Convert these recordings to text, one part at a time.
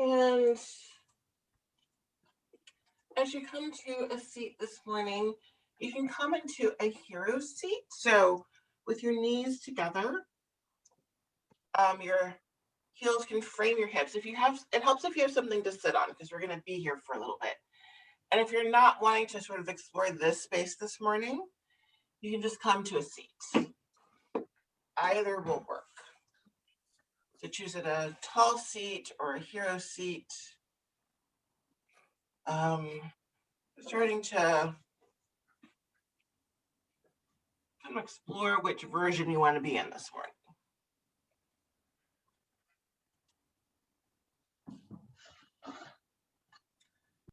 And as you come to a seat this morning, you can come into a hero seat. So with your knees together, your heels can frame your hips. It helps if you have something to sit on because we're going to be here for a little bit. And if you're not wanting to sort of explore this space this morning, you can just come to a seat. Either will work. So choose a tall seat or a hero seat. Starting to kind of explore which version you want to be in this morning.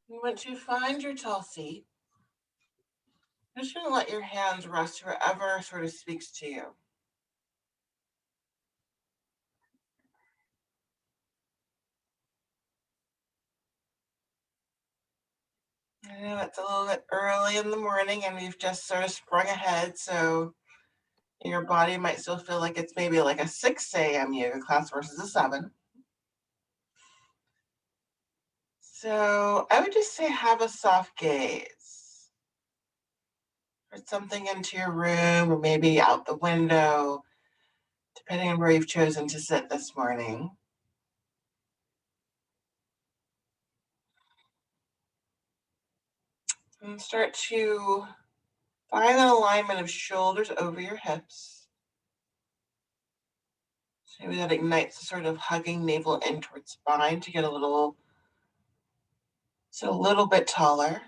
You want to find your tall seat. I'm just going to let your hands rest wherever sort of speaks to you. I know it's a little bit early in the morning and we've just sort of sprung ahead, so your body might still feel like it's maybe like a 6 a.m. yoga class versus a 7. So I would just say have a soft gaze. Put something into your room or maybe out the window, depending on where you've chosen to sit this morning. And start to find an alignment of shoulders over your hips. So maybe that ignites a sort of hugging navel in towards spine to get a little bit taller.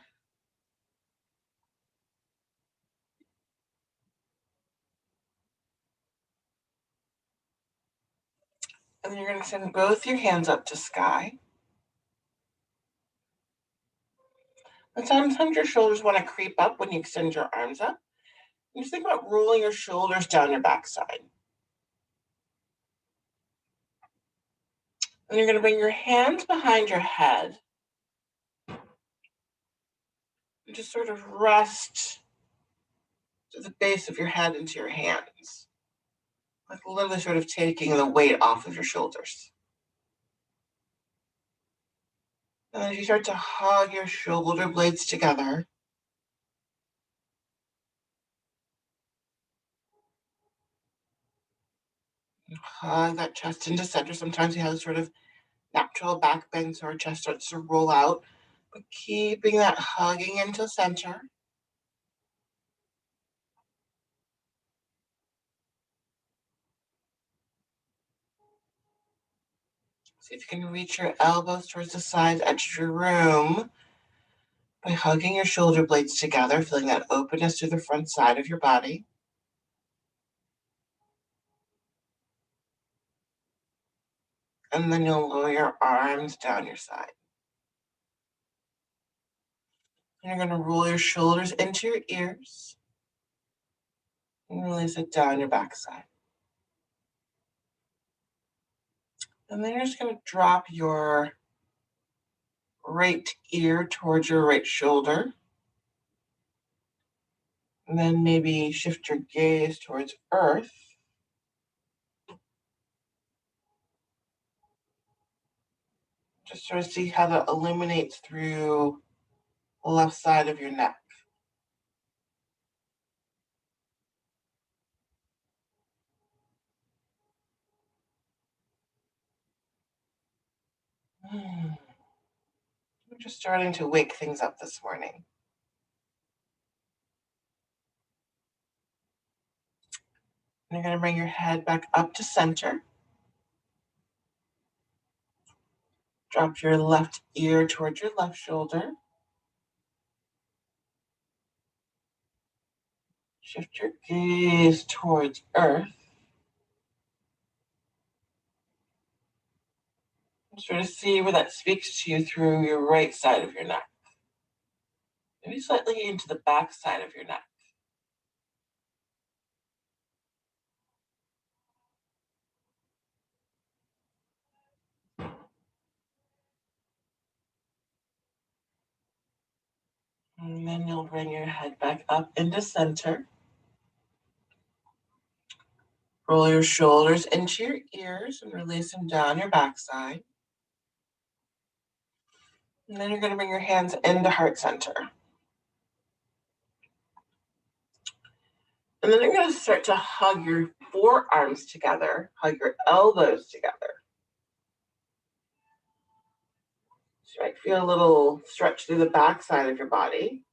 And then you're going to send both your hands up to sky. And sometimes your shoulders want to creep up when you extend your arms up. And just think about rolling your shoulders down your backside. And you're going to bring your hands behind your head. And just sort of rest to the base of your head into your hands. Like literally sort of taking the weight off of your shoulders. And as you start to hug your shoulder blades together, hug that chest into center. Sometimes you have sort of natural back bend so our chest starts to roll out, but keeping that hugging into center. See if you can reach your elbows towards the sides, edge of your room by hugging your shoulder blades together, feeling that openness to the front side of your body. And then you'll lower your arms down your side. And you're going to roll your shoulders into your ears and release it down your backside. And then you're just going to drop your right ear towards your right shoulder. And then maybe shift your gaze towards earth. Just sort of see how that illuminates through the left side of your neck. I'm just starting to wake things up this morning. And you're going to bring your head back up to center. Drop your left ear towards your left shoulder. Shift your gaze towards earth. And sort of see where that speaks to you through your right side of your neck. Maybe slightly into the back side of your neck. And then you'll bring your head back up into center. Roll your shoulders into your ears and release them down your backside. And then you're going to bring your hands into heart center. And then you're going to start to hug your forearms together, hug your elbows together. So you might feel a little stretch through the back side of your body.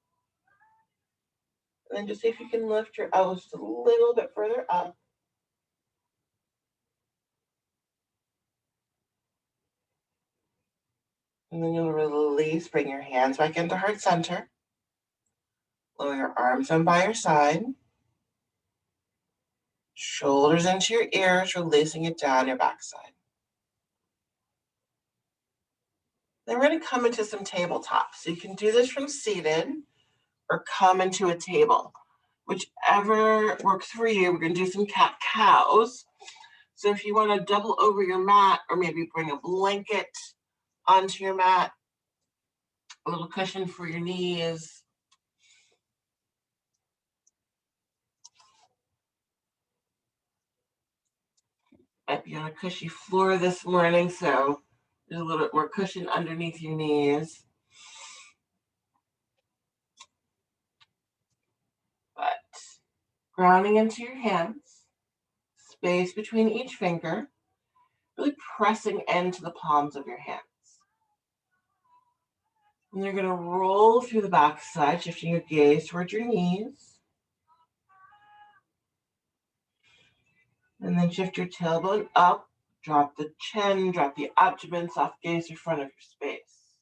And then just see if you can lift your elbows just a little bit further up. And then you'll release, bring your hands back into heart center. Lower your arms down by your side. Shoulders into your ears, releasing it down your backside. Then we're going to come into some tabletop. So you can do this from seated or come into a table. Whichever works for you. We're going to do some cat-cows. So if you want to double over your mat or maybe bring a blanket onto your mat, a little cushion for your knees. Might be on a cushy floor this morning, so there's a little bit more cushion underneath your knees. But grounding into your hands, space between each finger, really pressing into the palms of your hands. And you're going to roll through the back side, shifting your gaze towards your knees. And then shift your tailbone up, drop the chin, drop the abdomen, soft gaze in front of your space.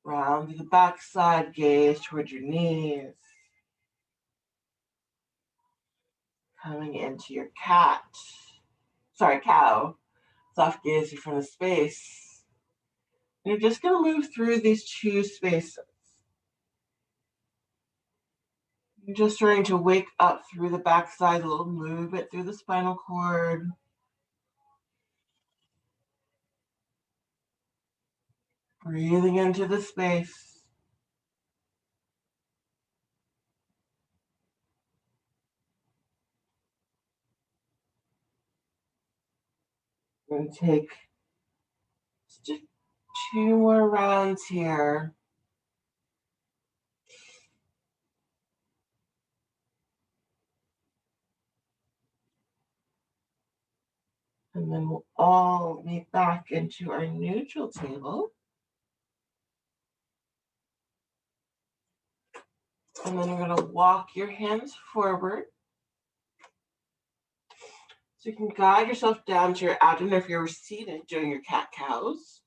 Round to the back side, gaze towards your knees. Coming into your cow. Soft gaze in front of space. And you're just going to move through these two spaces. You're just starting to wake up through the backside, a little movement through the spinal cord. Breathing into the space. And take just 2 more rounds here. And then we'll all meet back into our neutral table. And then you're going to walk your hands forward. So you can guide yourself down to your abdomen if you're seated doing your cat-cows.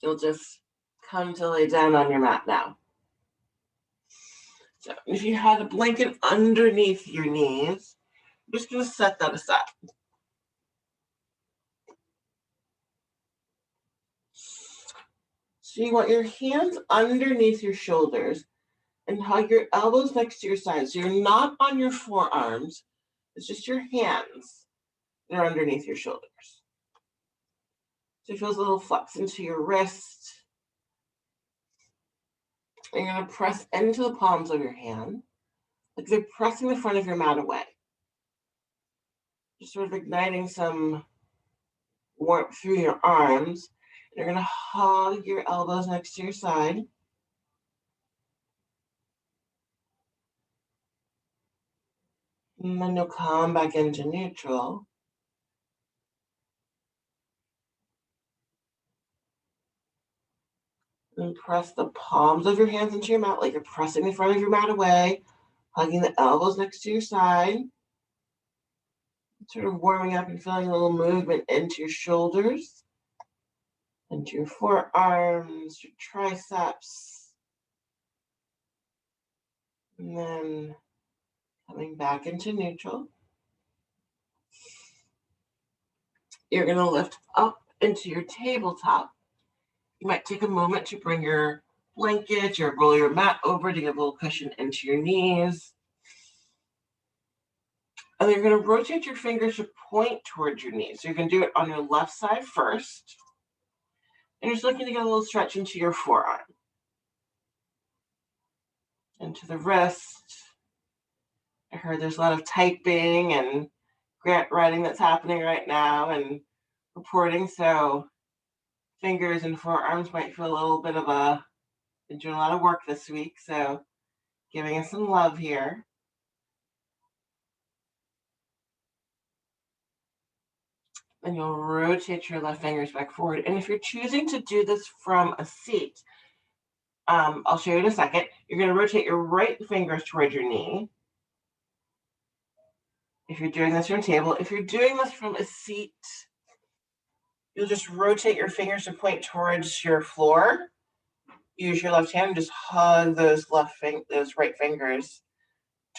You'll just come to lay down on your mat now. So if you had a blanket underneath your knees, I'm just going to set that aside. So you want your hands underneath your shoulders and hug your elbows next to your sides. So you're not on your forearms. It's just your hands that are underneath your shoulders. So it feels a little flex into your wrist. And you're going to press into the palms of your hand, like they're pressing the front of your mat away. Just sort of igniting some warmth through your arms. You're going to hug your elbows next to your side. And then you'll come back into neutral. And press the palms of your hands into your mat, like you're pressing the front of your mat away, hugging the elbows next to your side. Sort of warming up and feeling a little movement into your shoulders, into your forearms, your triceps. And then coming back into neutral. You're going to lift up into your tabletop. You might take a moment to bring your blanket or roll your mat over to give a little cushion into your knees. And then you're going to rotate your fingers to point towards your knees. So you're going to do it on your left side first. And you're just looking to get a little stretch into your forearm. Into the wrist. I heard there's a lot of typing and grant writing that's happening right now. And reporting, so fingers and forearms might feel a little bit of been doing a lot of work this week, so giving us some love here. Then you'll rotate your left fingers back forward. And if you're choosing to do this from a seat, I'll show you in a second. You're going to rotate your right fingers toward your knee. If you're doing this from a table, if you're doing this from a seat, you'll just rotate your fingers to point towards your floor. Use your left hand and just hug those right fingers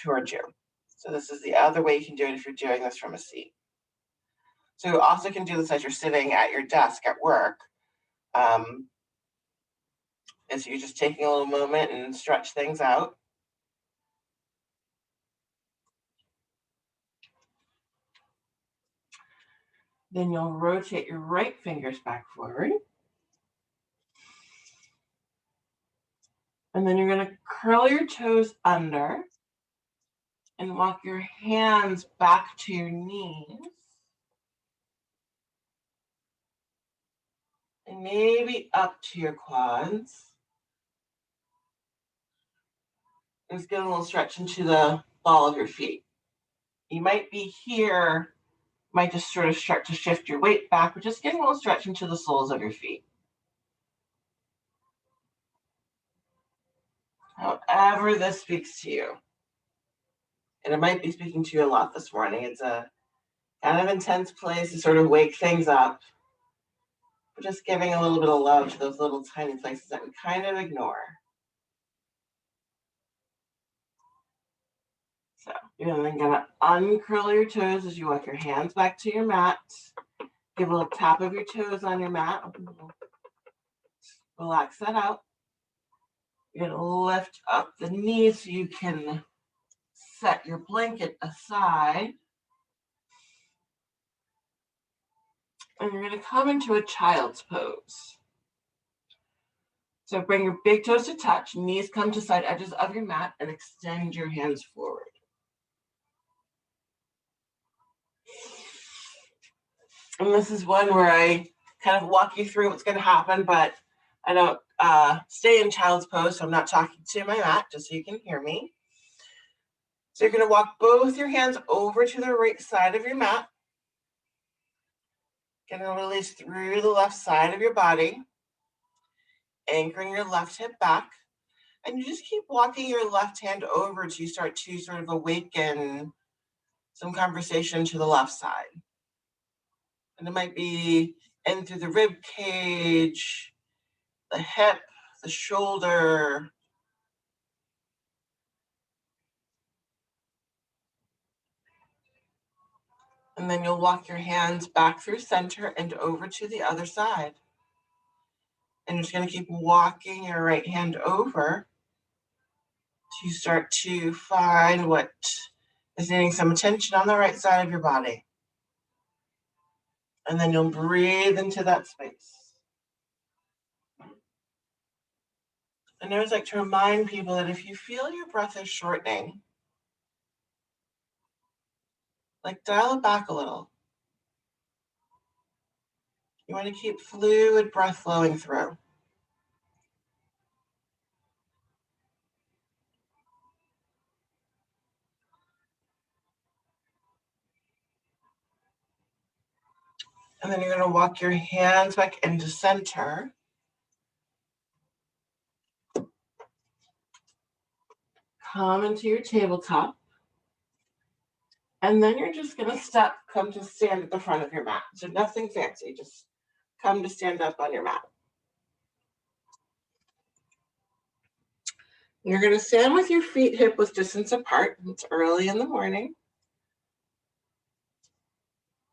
towards you. So this is the other way you can do it if you're doing this from a seat. So you also can do this as you're sitting at your desk at work. Is you're just taking a little moment and stretch things out. Then you'll rotate your right fingers back forward. And then you're going to curl your toes under and walk your hands back to your knees. And maybe up to your quads. Just get a little stretch into the ball of your feet. You might be here, might just sort of start to shift your weight back, but just getting a little stretch into the soles of your feet. However this speaks to you. And it might be speaking to you a lot this morning. It's a kind of intense place to sort of wake things up. But just giving a little bit of love to those little tiny places that we kind of ignore. So you're then gonna uncurl your toes as you walk your hands back to your mat. Give a little tap of your toes on your mat. Relax that out. You're gonna lift up the knees so you can set your blanket aside. And you're gonna come into a child's pose. So bring your big toes to touch, knees come to side edges of your mat, and extend your hands forward. And this is one where I kind of walk you through what's going to happen, but I don't stay in child's pose, so I'm not talking to my mat, just so you can hear me. So you're going to walk both your hands over to the right side of your mat. Going to release through the left side of your body, anchoring your left hip back. And you just keep walking your left hand over till you start to sort of awaken some conversation to the left side. And it might be in through the rib cage, the hip, the shoulder. And then you'll walk your hands back through center and over to the other side. And you're just going to keep walking your right hand over to start to find what is needing some attention on the right side of your body. And then you'll breathe into that space. And I always like to remind people that if you feel your breath is shortening, like dial it back a little. You want to keep fluid breath flowing through. And then you're going to walk your hands back into center. Come into your tabletop. And then you're just going to come to stand at the front of your mat. So nothing fancy, just come to stand up on your mat. You're going to stand with your feet hip width distance apart. It's early in the morning.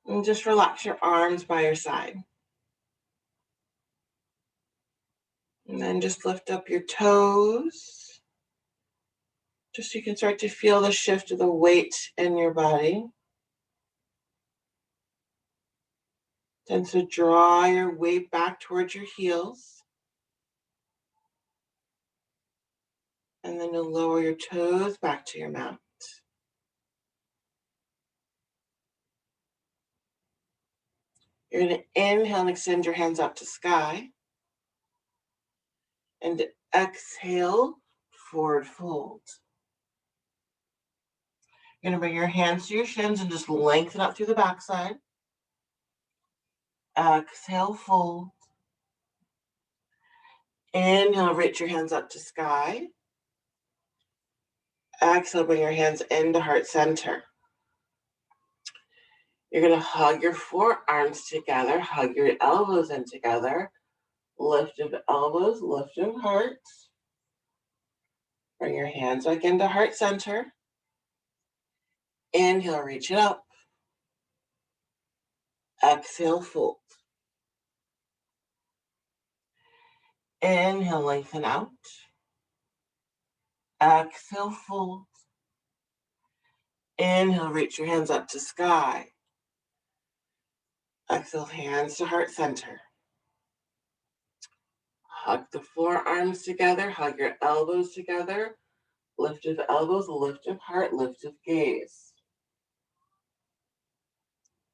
And just relax your arms by your side. And then just lift up your toes. Just so you can start to feel the shift of the weight in your body. Then to draw your weight back towards your heels. And then you'll lower your toes back to your mat. You're going to inhale and extend your hands up to sky. And exhale, forward fold. You're going to bring your hands to your shins and just lengthen up through the backside. Exhale, fold. Inhale, reach your hands up to sky. Exhale, bring your hands into heart center. You're going to hug your forearms together, hug your elbows in together. Lift of elbows, lift of hearts. Bring your hands back into heart center. Inhale, reach it up. Exhale, fold. Inhale, lengthen out. Exhale, fold. Inhale, reach your hands up to sky. Exhale, hands to heart center. Hug the forearms together, hug your elbows together. Lift of elbows, lift of heart, lift of gaze.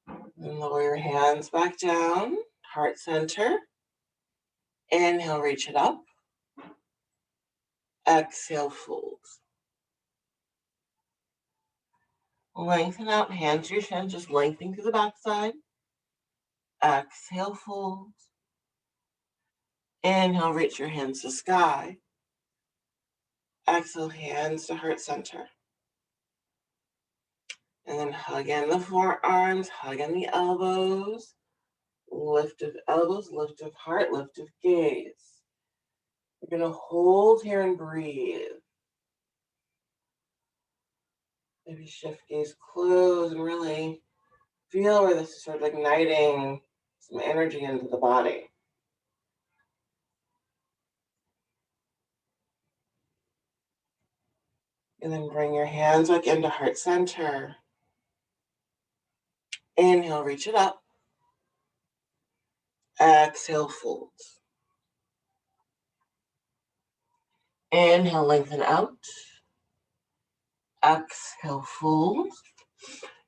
And lower your hands back down, heart center. Inhale, reach it up. Exhale, fold. Lengthen out, hands to your chin, just lengthening through the backside. Exhale, fold. Inhale, reach your hands to sky. Exhale, hands to heart center. And then hug in the forearms, hug in the elbows. Lift of elbows, lift of heart, lift of gaze. You're going to hold here and breathe. Maybe shift gaze close and really feel where this is sort of igniting some energy into the body. And then bring your hands back into heart center. Inhale, reach it up. Exhale, fold. Inhale, lengthen out. Exhale, fold.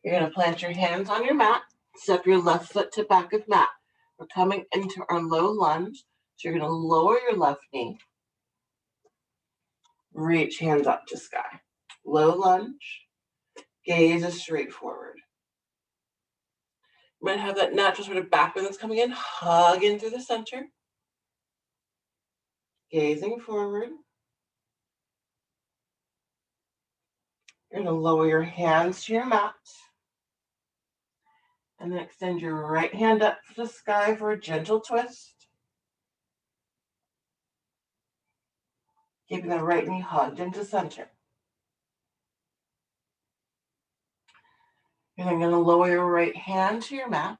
You're going to plant your hands on your mat. Step your left foot to back of mat. We're coming into our low lunge. So you're going to lower your left knee. Reach hands up to sky. Low lunge. Gaze is straight forward. You might have that natural sort of back bend that's coming in. Hug in through the center. Gazing forward. You're going to lower your hands to your mat. And then extend your right hand up to the sky for a gentle twist. Keeping the right knee hugged into center. You're then going to lower your right hand to your mat.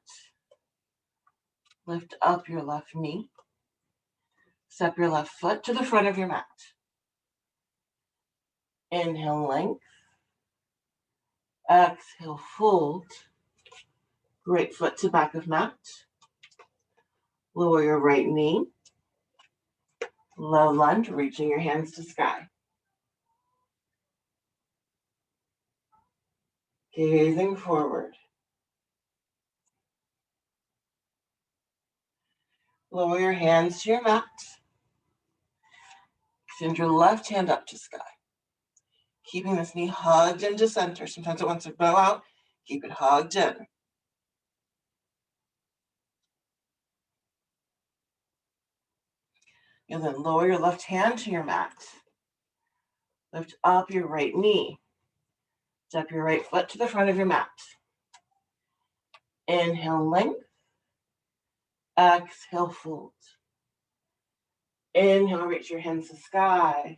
Lift up your left knee. Step your left foot to the front of your mat. Inhale, length. Exhale, fold. Right foot to back of mat. Lower your right knee. Low lunge, reaching your hands to sky. Gazing forward. Lower your hands to your mat. Extend your left hand up to sky. Keeping this knee hugged into center. Sometimes it wants to bow out. Keep it hugged in. You'll then lower your left hand to your mat. Lift up your right knee. Step your right foot to the front of your mat. Inhale, length. Exhale, fold. Inhale, reach your hands to sky.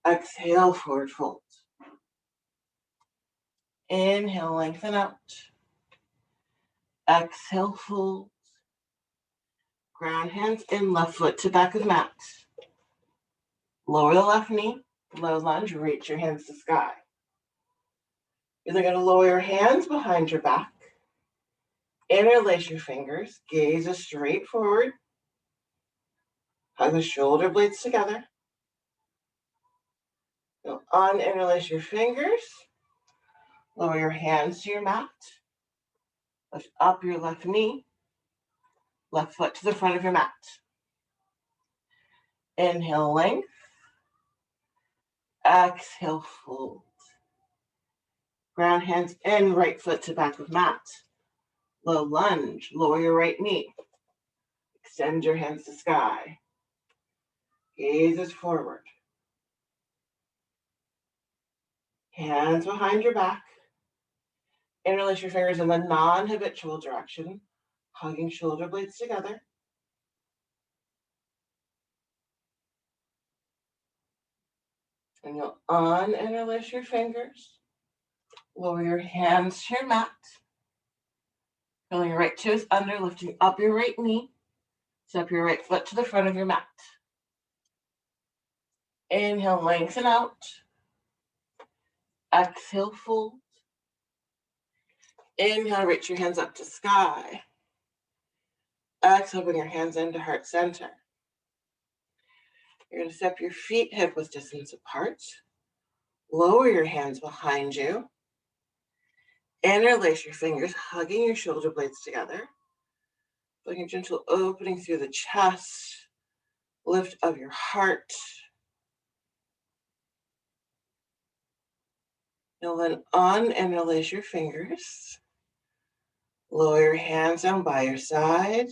Exhale, forward fold. Inhale, lengthen out. Exhale, fold. Ground hands in, left foot to back of mat. Lower the left knee, low lunge, reach your hands to sky. You're then going to lower your hands behind your back. Interlace your fingers, gaze is straight forward. Hug the shoulder blades together. You'll uninterlace your fingers. Lower your hands to your mat. Lift up your left knee, left foot to the front of your mat. Inhale, length. Exhale, fold. Ground hands in, right foot to back of mat. Low lunge, lower your right knee. Extend your hands to sky. Gazes forward. Hands behind your back. Interlace your fingers in the non-habitual direction, hugging shoulder blades together. And you'll uninterlace your fingers. Lower your hands to your mat. Feeling your right toes under, lifting up your right knee. Step your right foot to the front of your mat. Inhale, lengthen out. Exhale, fold. Inhale, reach your hands up to sky. Exhale, bring your hands into heart center. You're going to step your feet hip width distance apart. Lower your hands behind you. Interlace your fingers, hugging your shoulder blades together. Feeling a gentle opening through the chest. Lift of your heart. You'll then uninterlace your fingers. Lower your hands down by your side.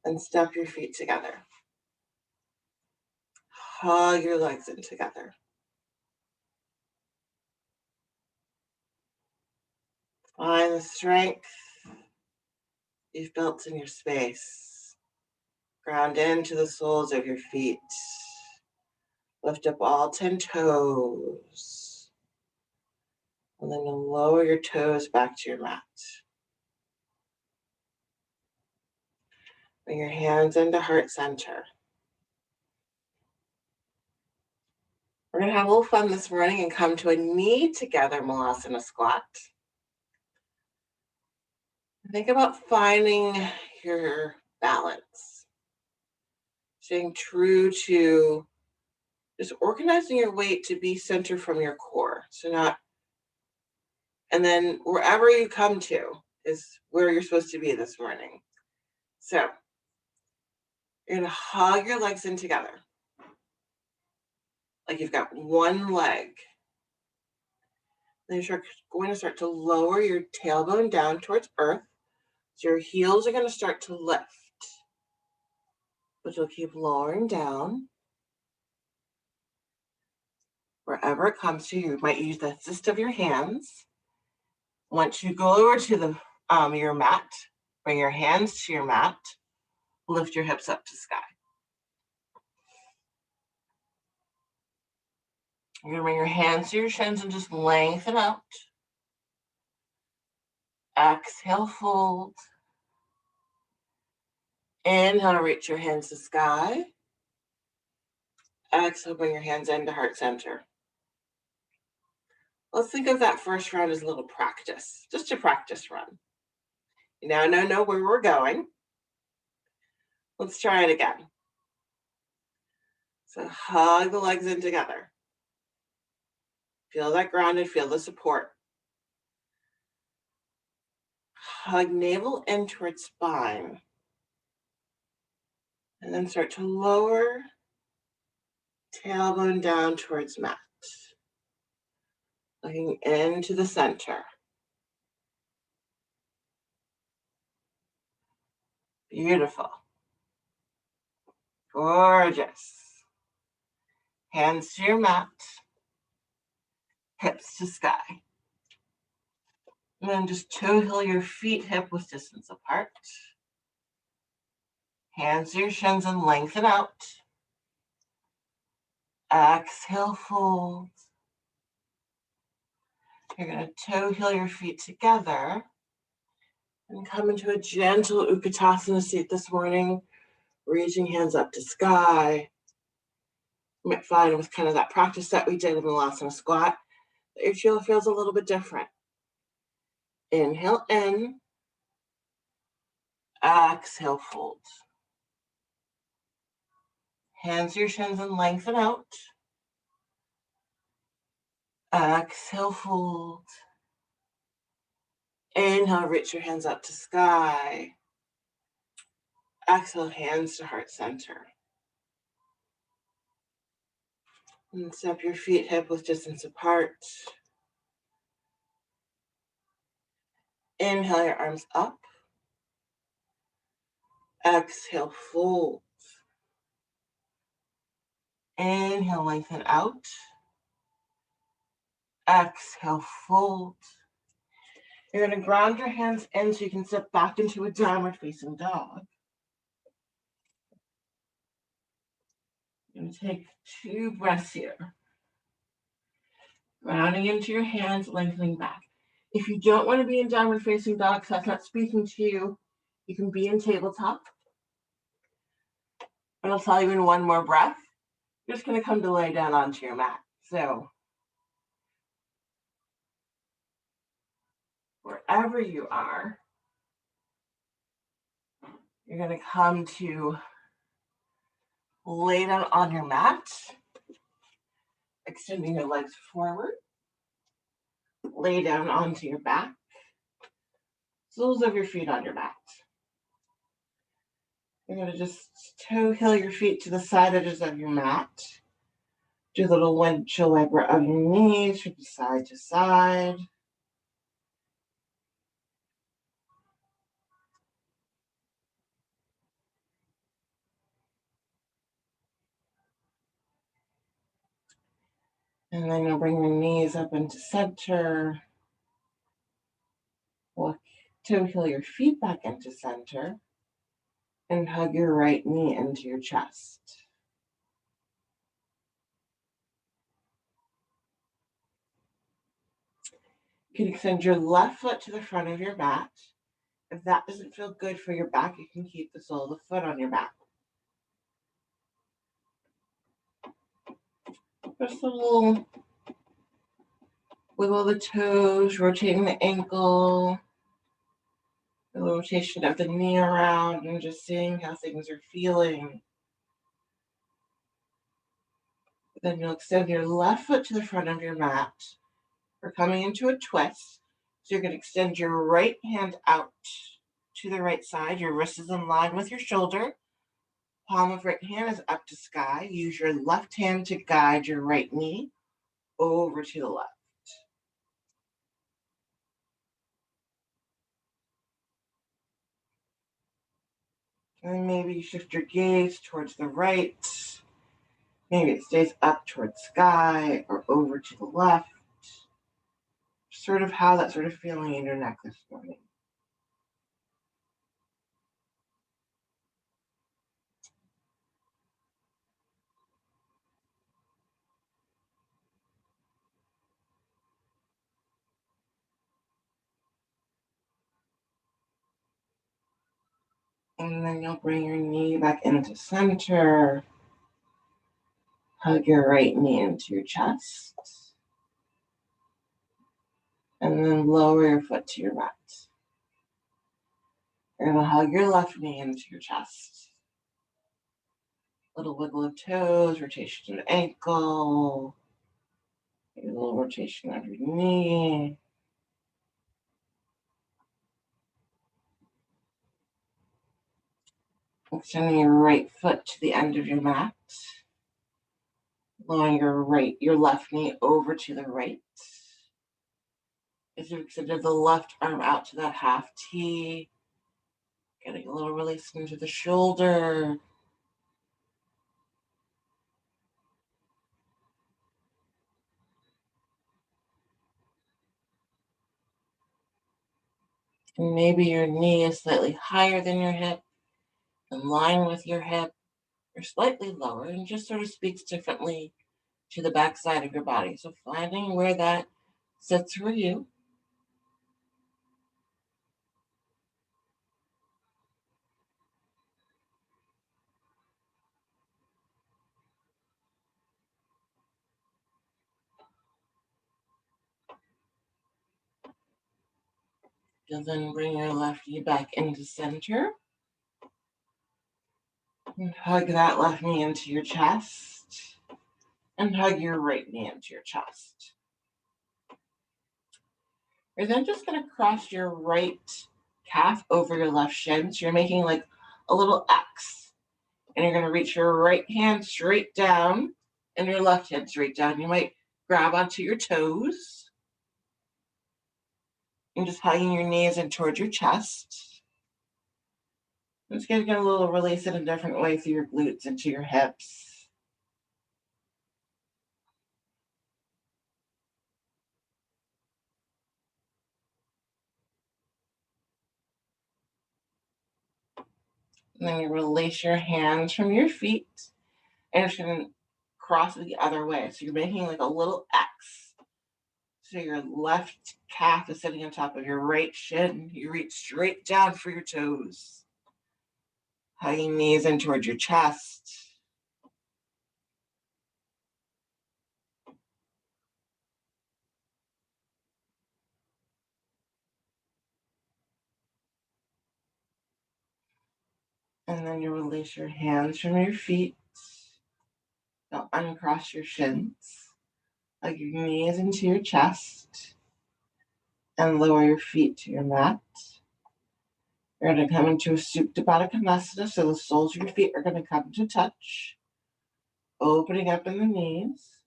And step your feet together. Hug your legs in together. Find the strength you've built in your space. Ground into the soles of your feet. Lift up all 10 toes. And then you'll lower your toes back to your mat. Bring your hands into heart center. We're going to have a little fun this morning and come to a knee together Malasana squat. Think about finding your balance. Staying true to just organizing your weight to be centered from your core. And then wherever you come to is where you're supposed to be this morning. So you're going to hug your legs in together. Like you've got one leg. Then you're going to start to lower your tailbone down towards earth. So your heels are going to start to lift. But you'll keep lowering down. Wherever it comes to, you might use the assist of your hands. Once you go over to the your mat, bring your hands to your mat. Lift your hips up to sky. You're going to bring your hands to your shins and just lengthen out. Exhale, fold. Inhale, reach your hands to sky. Exhale, bring your hands into heart center. Let's think of that first round as a little practice, just a practice run. You now know where we're going. Let's try it again. So hug the legs in together. Feel that grounded, feel the support. Hug navel in towards spine. And then start to lower tailbone down towards mat. Looking into the center. Beautiful. Gorgeous. Hands to your mat. Hips to sky. And then just toe heel your feet hip width distance apart. Hands to your shins and lengthen out. Exhale, fold. You're going to toe heel your feet together and come into a gentle Utkatasana seat this morning, reaching hands up to sky. You might find with kind of that practice that we did in the Malasana squat, that your heel feels a little bit different. Inhale in. Exhale, fold. Hands to your shins and lengthen out. Exhale, fold. Inhale, reach your hands up to sky. Exhale, hands to heart center. And step your feet hip width distance apart. Inhale, your arms up. Exhale, fold. Inhale, lengthen out. Exhale, fold. You're going to ground your hands in so you can step back into a downward facing dog. You're going to take 2 breaths here. Grounding into your hands, lengthening back. If you don't want to be in downward facing dog, because that's not speaking to you, you can be in tabletop. And I'll tell you in one more breath, you're just going to come to lay down onto your mat. So wherever you are, you're going to come to lay down on your mat, extending your legs forward. Lay down onto your back. Soles of your feet on your mat. You're going to just toe heel your feet to the side edges of your mat. Do a little windshield wiper of your knees from side to side. And then you'll bring your knees up into center. Walk, toe heel your feet back into center. And hug your right knee into your chest. You can extend your left foot to the front of your mat. If that doesn't feel good for your back, you can keep the sole of the foot on your back. Just a little wiggle the toes, rotating the ankle, the rotation of the knee around, and just seeing how things are feeling. Then you'll extend your left foot to the front of your mat. We're coming into a twist. So you're going to extend your right hand out to the right side. Your wrist is in line with your shoulder. Palm of right hand is up to sky. Use your left hand to guide your right knee over to the left. And maybe you shift your gaze towards the right. Maybe it stays up towards sky or over to the left. Sort of how that's sort of feeling in your neck this morning. And then you'll bring your knee back into center. Hug your right knee into your chest. And then lower your foot to your mat. You're going to hug your left knee into your chest. Little wiggle of toes, rotation of the ankle. A little rotation of your knee. Extending your right foot to the end of your mat. Lowering your left knee over to the right. As you extended the left arm out to that half T. Getting a little release into the shoulder. And maybe your knee is slightly higher than your hip, in line with your hip, or slightly lower, and just sort of speaks differently to the back side of your body. So finding where that sits for you. And then bring your left knee back into center. And hug that left knee into your chest. And hug your right knee into your chest. You're then just going to cross your right calf over your left shin. So you're making like a little X. And you're going to reach your right hand straight down and your left hand straight down. You might grab onto your toes and just hugging your knees in towards your chest. Just going to get a little release in a different way through your glutes into your hips. And then you release your hands from your feet and you're just going to cross the other way. So you're making like a little X. So your left calf is sitting on top of your right shin. You reach straight down for your toes. Hugging knees in towards your chest. And then you release your hands from your feet. Now uncross your shins. Hug your knees into your chest. And lower your feet to your mat. You're going to come into a Supta Baddha Konasana, so the soles of your feet are going to come to touch. Opening up in the knees.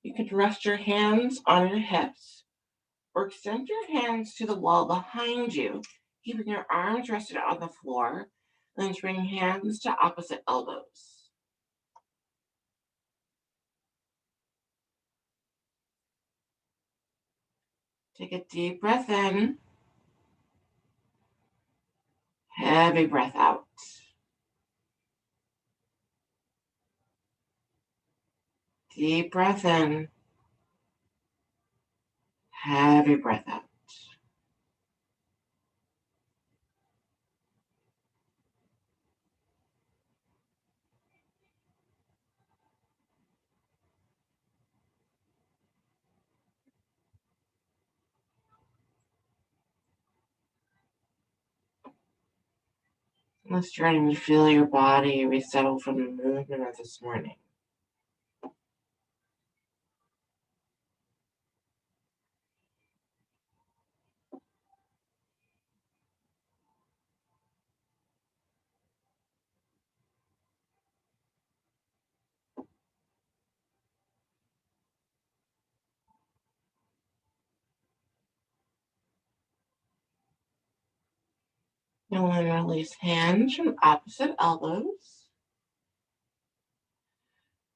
You could rest your hands on your hips or extend your hands to the wall behind you, keeping your arms rested on the floor, and then bring hands to opposite elbows. Take a deep breath in. Heavy breath out. Deep breath in. Heavy breath out. Let's try to feel your body resettle from the movement of this morning. Now we'll release hands from opposite elbows.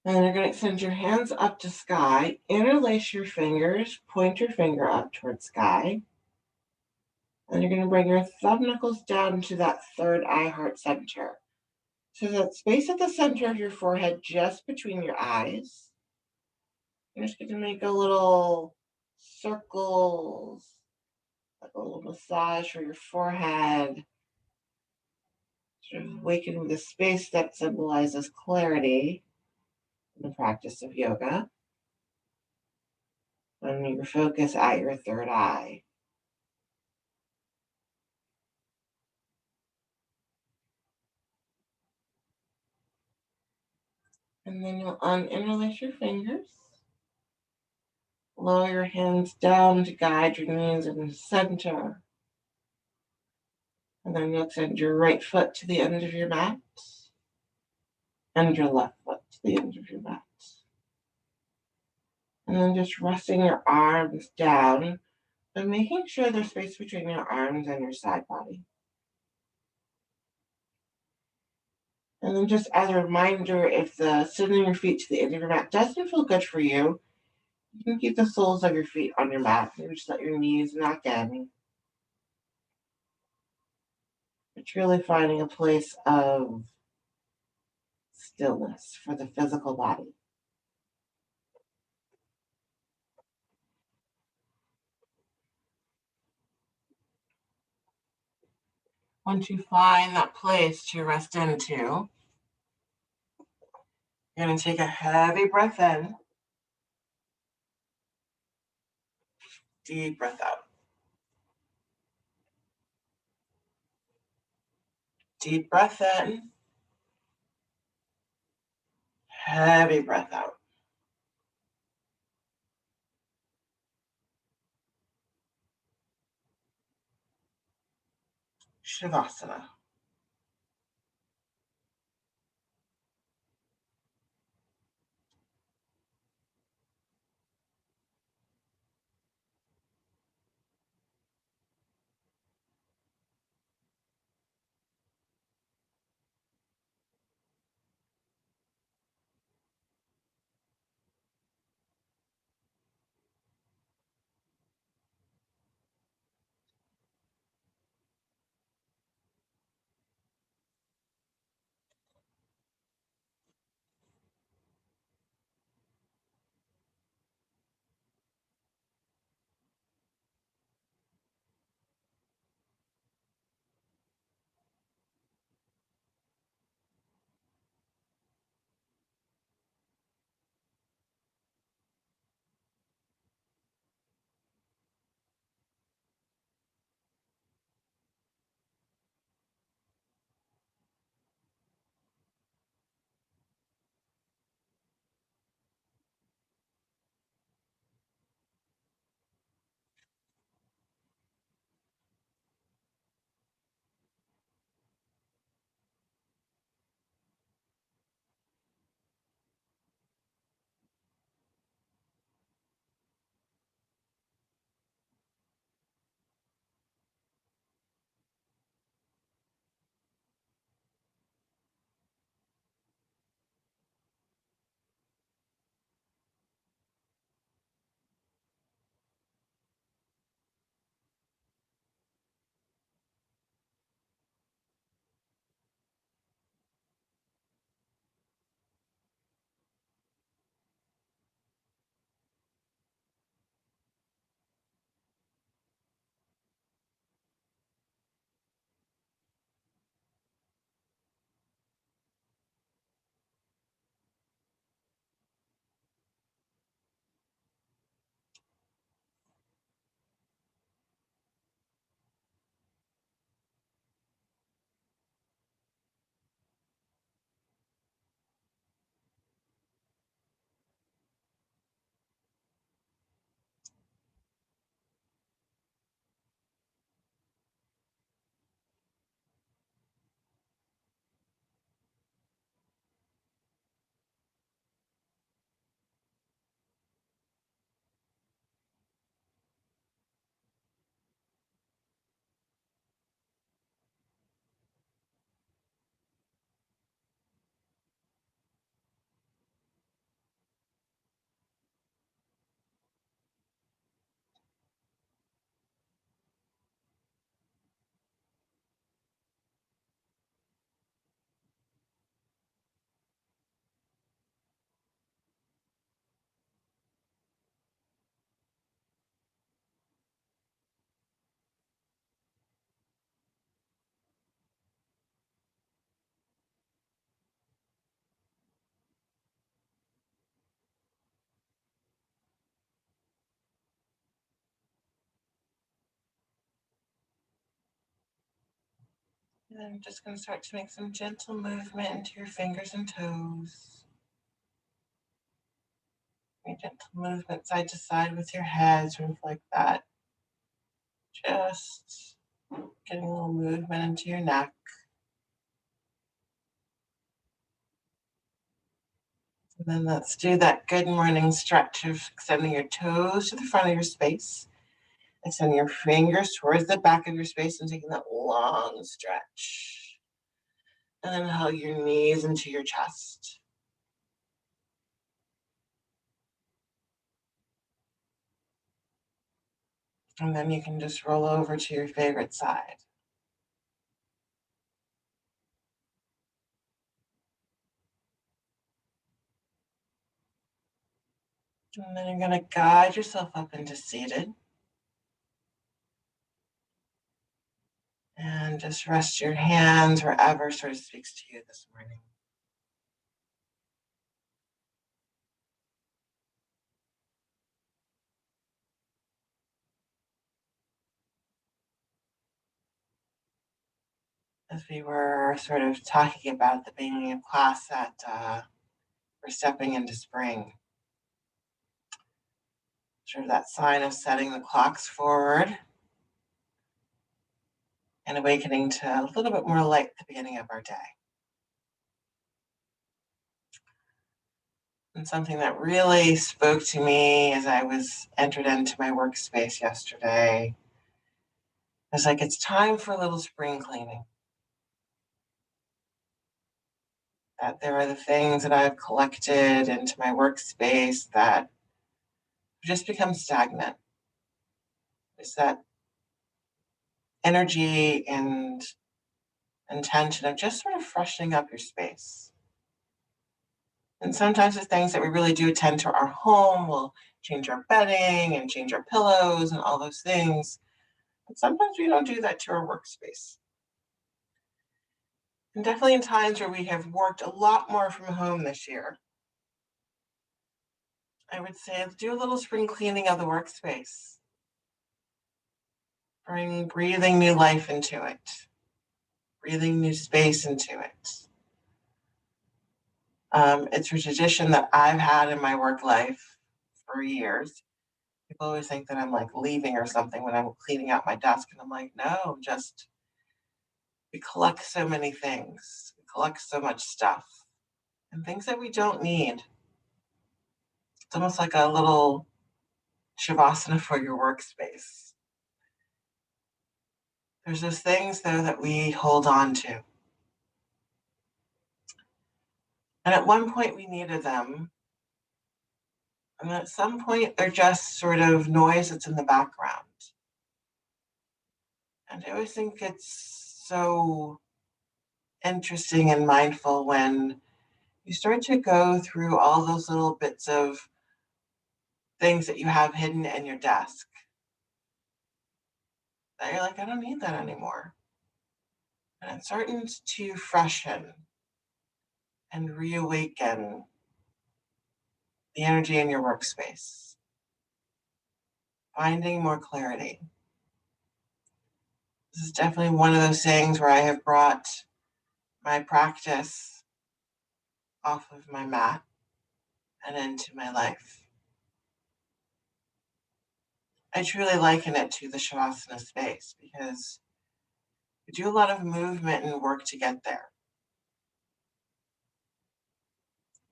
And you're going to extend your hands up to sky. Interlace your fingers. Point your finger up towards sky. And you're going to bring your thumb knuckles down to that third eye heart center. So that space at the center of your forehead, just between your eyes. You're just going to make a little circles, like a little massage for your forehead. Sort of awakening the space that symbolizes clarity in the practice of yoga. And your focus at your third eye. And then you'll uninterlace your fingers. Lower your hands down to guide your knees in the center. And then you'll extend your right foot to the end of your mat. And your left foot to the end of your mat. And then just resting your arms down, but making sure there's space between your arms and your side body. And then just as a reminder, if the sitting your feet to the end of your mat doesn't feel good for you, you can keep the soles of your feet on your mat. Maybe just let your knees knock in. It's really finding a place of stillness for the physical body. Once you find that place to rest into, you're going to take a heavy breath in, deep breath out. Deep breath in, heavy breath out. Shavasana. And I'm just going to start to make some gentle movement into your fingers and toes. A gentle movement side to side with your head, sort of like that. Just getting a little movement into your neck. And then let's do that good morning stretch of extending your toes to the front of your space. Extending your fingers towards the back of your space and taking that long stretch. And then hug your knees into your chest. And then you can just roll over to your favorite side. And then you're going to guide yourself up into seated. And just rest your hands wherever sort of speaks to you this morning. As we were sort of talking about at the beginning of class, that we're stepping into spring. Sort of that sign of setting the clocks forward and awakening to a little bit more light at the beginning of our day. And something that really spoke to me as I was entered into my workspace yesterday is like, it's time for a little spring cleaning. That there are the things that I've collected into my workspace that have just become stagnant. It's that energy and intention of just sort of freshening up your space. And sometimes the things that we really do tend to our home, we'll change our bedding and change our pillows and all those things. But sometimes we don't do that to our workspace. And definitely in times where we have worked a lot more from home this year, I would say do a little spring cleaning of the workspace. Bring breathing new life into it, breathing new space into it. It's a tradition that I've had in my work life for years. People always think that I'm like leaving or something when I'm cleaning out my desk. And I'm like, no, just we collect so many things. We collect so much stuff and things that we don't need. It's almost like a little shavasana for your workspace. There's those things, though, that we hold on to. And at one point, we needed them. And at some point, they're just sort of noise that's in the background. And I always think it's so interesting and mindful when you start to go through all those little bits of things that you have hidden in your desk. That you're like, I don't need that anymore. And it starts to freshen and reawaken the energy in your workspace, finding more clarity. This is definitely one of those things where I have brought my practice off of my mat and into my life. I truly liken it to the Shavasana space because we do a lot of movement and work to get there.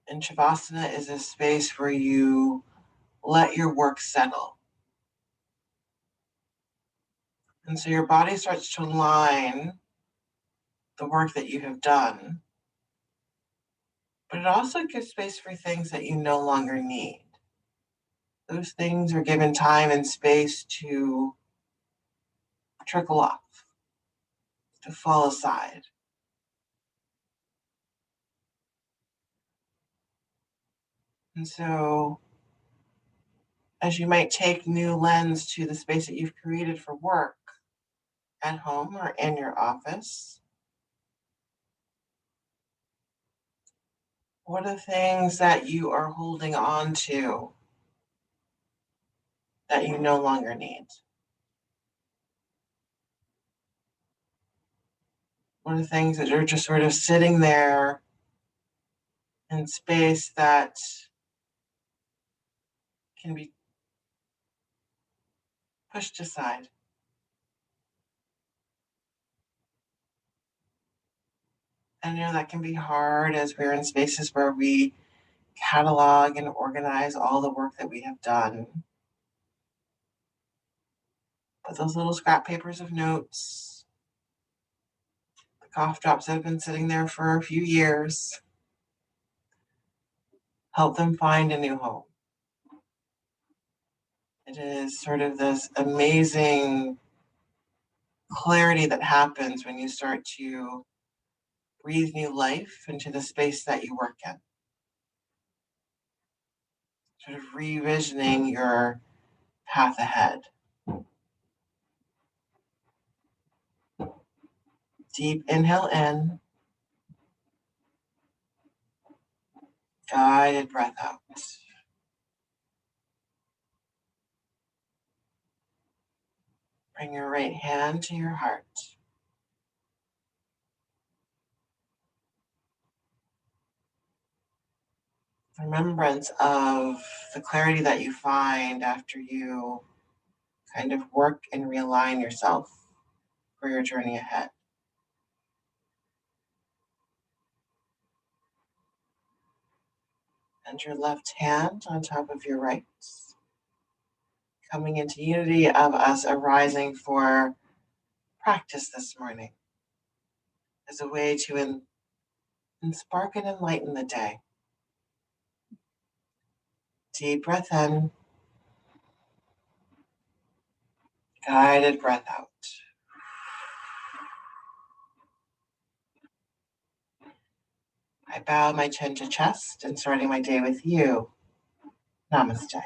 And Shavasana is a space where you let your work settle. And so your body starts to align the work that you have done, but it also gives space for things that you no longer need. Those things are given time and space to trickle off, to fall aside. And so, as you might take new lens to the space that you've created for work at home or in your office, what are things that you are holding on to that you no longer need? What are things that are just sort of sitting there in space that can be pushed aside? And that can be hard as we're in spaces where we catalog and organize all the work that we have done. But those little scrap papers of notes, the cough drops that have been sitting there for a few years, help them find a new home. It is sort of this amazing clarity that happens when you start to breathe new life into the space that you work in. Sort of revisioning your path ahead. Deep inhale in, guided breath out. Bring your right hand to your heart. Remembrance of the clarity that you find after you kind of work and realign yourself. for your journey ahead. And your left hand on top of your right, coming into unity of us arising for practice this morning as a way to spark and enlighten the day. Deep breath in, guided breath out. I bow my chin to chest and starting my day with you. Namaste.